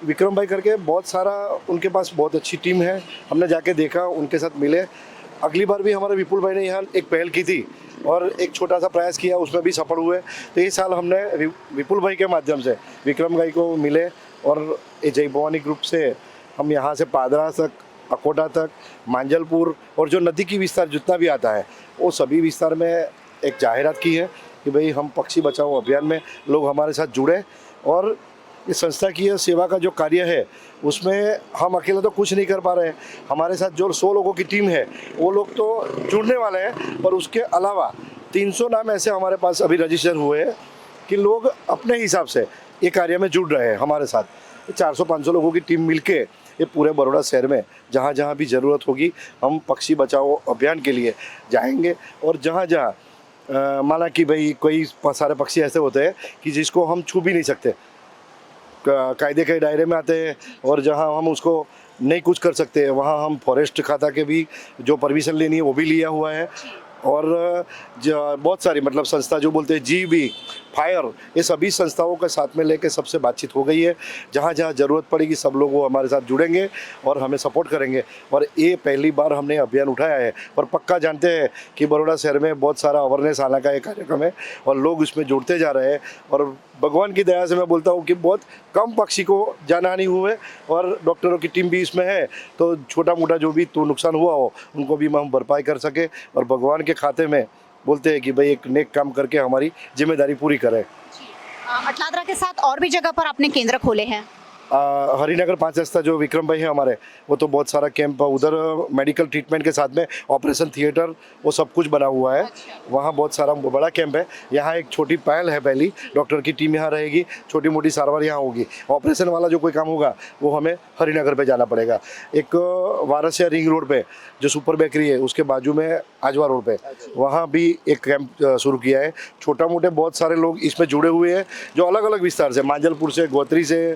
विक्रम भाई करके बहुत सारा उनके पास बहुत अच्छी टीम है। हमने जाके देखा, उनके साथ मिले। अगली बार भी हमारे विपुल भाई ने यहाँ एक पहल की थी और एक छोटा सा प्रयास किया, उसमें भी सफल हुए। तो इस साल हमने विपुल भाई के माध्यम से विक्रम भाई को मिले और ये जय भवानी ग्रुप से हम यहाँ से पादरा तक, अकोटा तक, मांजलपुर और जो नदी की विस्तार जितना भी आता है वो सभी विस्तार में एक जाहिरात की है कि भाई हम पक्षी बचाओ अभियान में लोग हमारे साथ जुड़े। और इस संस्था की सेवा का जो कार्य है उसमें हम अकेले तो कुछ नहीं कर पा रहे हैं। हमारे साथ जो 100 लोगों की टीम है वो लोग तो जुड़ने वाले हैं, पर उसके अलावा 300 नाम ऐसे हमारे पास अभी रजिस्टर हुए हैं कि लोग अपने हिसाब से ये कार्य में जुड़ रहे हैं हमारे साथ। 400-500 लोगों की टीम मिलके ये पूरे बड़ौदा शहर में जहाँ जहाँ भी ज़रूरत होगी हम पक्षी बचाओ अभियान के लिए जाएंगे। और जहाँ जहाँ माना कि भाई कोई सारे पक्षी ऐसे होते हैं कि जिसको हम छू भी नहीं सकते, कायदे के दायरे में आते हैं, और जहाँ हम उसको नहीं कुछ कर सकते वहाँ हम फॉरेस्ट खाता के भी जो परमिशन लेनी है वो भी लिया हुआ है। और बहुत सारी मतलब संस्था जो बोलते हैं जीबी, फायर, ये सभी संस्थाओं के साथ में लेके सबसे बातचीत हो गई है। जहाँ जहाँ ज़रूरत पड़ेगी सब लोग वो हमारे साथ जुड़ेंगे और हमें सपोर्ट करेंगे। और ये पहली बार हमने अभियान उठाया है और पक्का जानते हैं कि बड़ौदा शहर में बहुत सारा अवेयरनेस आने का एक कार्यक्रम है और लोग इसमें जुड़ते जा रहे हैं। और भगवान की दया से मैं बोलता हूँ कि बहुत कम पक्षी को जानहानि हुए और डॉक्टरों की टीम भी इसमें है, तो छोटा मोटा जो भी तो नुकसान हुआ हो उनको भी हम भरपाई कर सके और भगवान के खाते में बोलते हैं कि भाई एक नेक काम करके हमारी जिम्मेदारी पूरी करें। अटलादरा के साथ और भी जगह पर आपने केंद्र खोले हैं? हरिनगर 5 रास्ता जो विक्रम भाई है हमारे, वो तो बहुत सारा कैंप उधर मेडिकल ट्रीटमेंट के साथ में ऑपरेशन थिएटर वो सब कुछ बना हुआ है। वहाँ बहुत सारा बड़ा कैंप है। यहाँ एक छोटी पहल है, पहली डॉक्टर की टीम यहाँ रहेगी, छोटी मोटी सारवार यहाँ होगी। ऑपरेशन वाला जो कोई काम होगा वो हमें हरिनगर पे जाना पड़ेगा। एक वारसिया रिंग रोड पे जो सुपर बेकरी है उसके बाजू में आजवा रोड पे, वहाँ भी एक कैंप शुरू किया है। छोटा मोटे बहुत सारे लोग इसमें जुड़े हुए हैं जो अलग अलग विस्तार से, मांजलपुर से, गोत्री से,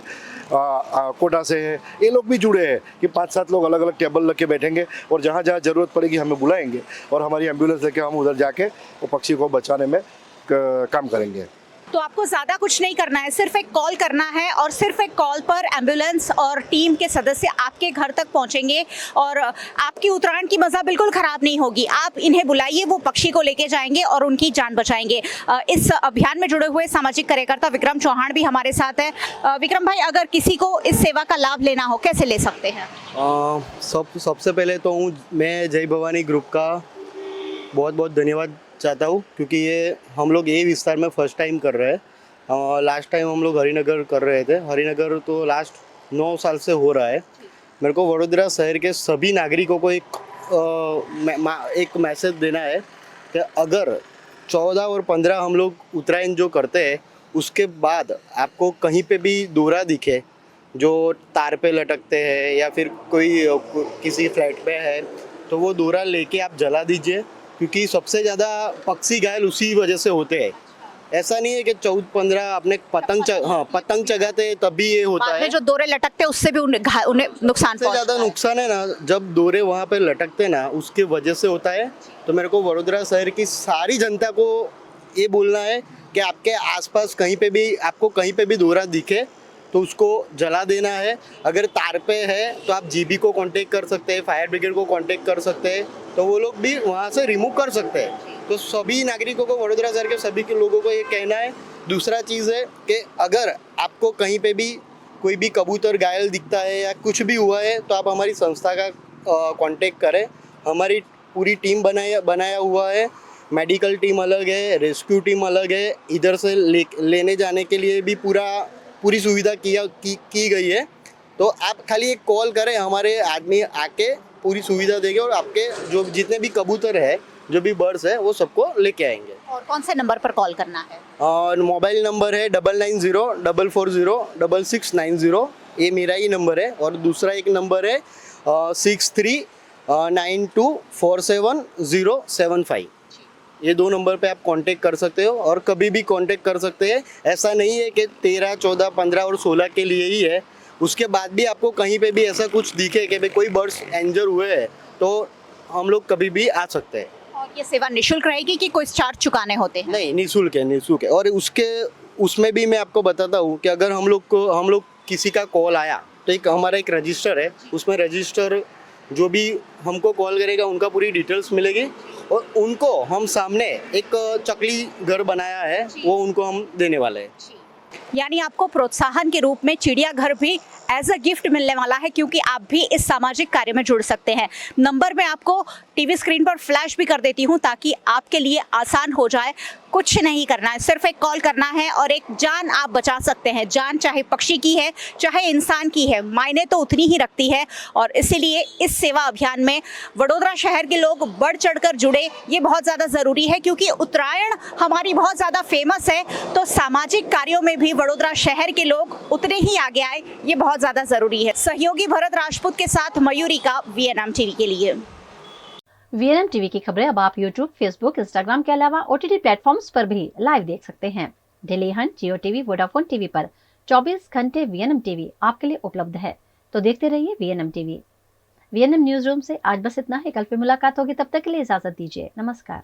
कोटा से है, ये लोग भी जुड़े हैं कि 5-7 लोग अलग अलग टेबल लग के बैठेंगे और जहाँ जहाँ ज़रूरत पड़ेगी हमें बुलाएंगे और हमारी एम्बुलेंस लेके हम उधर जाके वो पक्षी को बचाने में काम करेंगे। तो आपको ज़्यादा कुछ नहीं करना है, सिर्फ एक कॉल करना है और सिर्फ एक कॉल पर एम्बुलेंस और टीम के सदस्य आपके घर तक पहुंचेंगे और आपकी उत्तरायण की मज़ा बिल्कुल ख़राब नहीं होगी। आप इन्हें बुलाइए, वो पक्षी को लेके जाएंगे और उनकी जान बचाएंगे। इस अभियान में जुड़े हुए सामाजिक कार्यकर्ता विक्रम चौहान भी हमारे साथ है। विक्रम भाई, अगर किसी को इस सेवा का लाभ लेना हो कैसे ले सकते हैं? सबसे पहले तो मैं जय भवानी ग्रुप का बहुत बहुत धन्यवाद चाहता हूँ, क्योंकि ये हम लोग ये विस्तार में फर्स्ट टाइम कर रहे हैं। लास्ट टाइम हम लोग हरिनगर कर रहे थे। हरिनगर तो लास्ट 9 साल से हो रहा है। मेरे को वडोदरा शहर के सभी नागरिकों को एक मैसेज देना है कि अगर 14 और 15 हम लोग उत्तरायण जो करते हैं उसके बाद आपको कहीं पे भी दोहरा दिखे जो तार पे लटकते हैं या फिर कोई किसी फ्लैट पे है, तो वो दोहरा लेके आप जला दीजिए, क्योंकि सबसे ज़्यादा पक्षी घायल उसी वजह से होते हैं। ऐसा नहीं है कि 14-15 अपने पतंग चगाते तभी ये होता है। जो दोरे लटकते उससे भी उन्हें नुकसान सबसे ज़्यादा नुकसान है ना जब दोरे वहाँ पे लटकते ना, उसके वजह से होता है। तो मेरे को वडोदरा शहर की सारी जनता को ये बोलना है कि आपके आसपास आपको कहीं पे भी दोहरा दिखे तो उसको जला देना है। अगर तार पे है तो आप जीबी को कांटेक्ट कर सकते हैं, फायर ब्रिगेड को कांटेक्ट कर सकते हैं, तो वो लोग भी वहाँ से रिमूव कर सकते हैं। तो सभी नागरिकों को, वडोदरा शहर के सभी के लोगों को ये कहना है। दूसरा चीज़ है कि अगर आपको कहीं पे भी कोई भी कबूतर घायल दिखता है या कुछ भी हुआ है तो आप हमारी संस्था का कांटेक्ट करें। हमारी पूरी टीम बनाया हुआ है। मेडिकल टीम अलग है, रेस्क्यू टीम अलग है। इधर से लेने जाने के लिए भी पूरी सुविधा की गई है। तो आप खाली एक कॉल करें, हमारे आदमी आके पूरी सुविधा देंगे और आपके जो जितने भी कबूतर है जो भी बर्ड्स है वो सबको लेके आएंगे। और कौन से नंबर पर कॉल करना है? और मोबाइल नंबर है 9904406690, ये मेरा ही नंबर है। और दूसरा एक नंबर है 6392470075, ये 2 नंबर पे आप कांटेक्ट कर सकते हो और कभी भी कांटेक्ट कर सकते हैं। ऐसा नहीं है कि 13, 14, 15 और 16 के लिए ही है, उसके बाद भी आपको कहीं पे भी ऐसा कुछ दिखे कि भाई कोई बर्ड्स इंजर हुए हैं तो हम लोग कभी भी आ सकते हैं। और ये सेवा निःशुल्क रहेगी कि कोई चार्ज चुकाने होते हैं? नहीं, निःशुल्क है, निःशुल्क है। और उसमें भी मैं आपको बताता हूँ कि अगर हम लोग किसी का कॉल आया तो एक हमारा एक रजिस्टर है, उसमें रजिस्टर जो भी हमको कॉल करेगा उनका पूरी डिटेल्स मिलेगी और उनको हम सामने एक चकली घर बनाया है वो उनको हम देने वाले हैं। यानी आपको प्रोत्साहन के रूप में चिड़ियाघर भी एज अ गिफ्ट मिलने वाला है, क्योंकि आप भी इस सामाजिक कार्य में जुड़ सकते हैं। नंबर मैं आपको टीवी स्क्रीन पर फ्लैश भी कर देती हूं ताकि आपके लिए आसान हो जाए। कुछ नहीं करना है, सिर्फ एक कॉल करना है और एक जान आप बचा सकते हैं। जान चाहे पक्षी की है चाहे इंसान की है, मायने तो उतनी ही रखती है। और इसीलिए इस सेवा अभियान में वडोदरा शहर के लोग बढ़ चढ़कर जुड़े, ये बहुत ज़्यादा ज़रूरी है, क्योंकि उत्तरायण हमारी बहुत ज़्यादा फेमस है। तो सामाजिक कार्यों में भी वडोदरा शहर के लोग उतने ही आगे आए, ये बहुत ज़्यादा ज़रूरी है। सहयोगी भरत राजपूत के साथ मयूरी का VNM टीवी के लिए। VNM टीवी की खबरें अब आप YouTube, Facebook, Instagram के अलावा OTT प्लेटफॉर्म्स पर भी लाइव देख सकते हैं। डेली हंट, जियो टीवी, वोडाफोन टीवी पर 24 घंटे VNM टीवी आपके लिए उपलब्ध है। तो देखते रहिए VNM TV. VNM news room से आज बस इतना ही। कल फिर मुलाकात होगी, तब तक के लिए इजाजत दीजिए। नमस्कार।